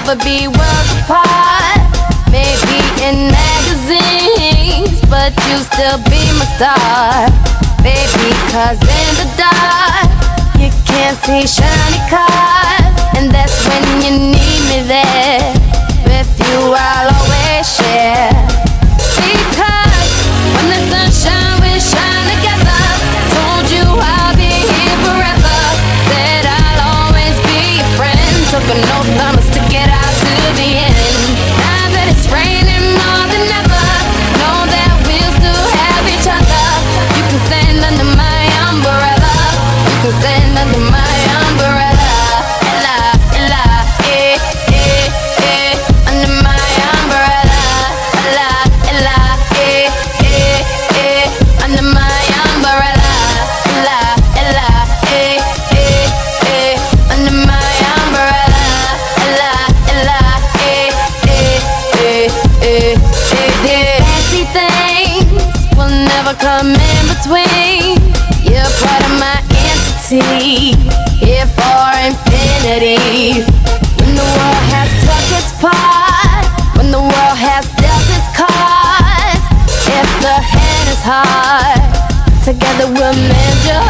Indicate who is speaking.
Speaker 1: never be worlds apart. Maybe in magazines, but you still be my star. Baby, 'cause in the dark you can't see shiny cars, and that's when you need me there. With you I'll always share. Because when the sun shines, we shine together. Told you I'll be here forever. Said I'll always be your friend. Took an oath, I'ma stick it out to the end. Now that it's raining more than ever, know that we'll still have each other. You can stand under my umbrella. You can stand under my umbrella. Ella, Ella, eh, eh, eh. Under my umbrella. Ella, Ella, eh, eh, eh. Under my umbrella. Ella, Ella, eh, eh, eh. Under my umbrella. Ella, Ella, eh, eh, eh, eh, eh, eh. Fancy things will never come in between. You're part of my entity, here for infinity. When the world has took its part, when the world has dealt its cards, if the hand is hard, together we'll mend your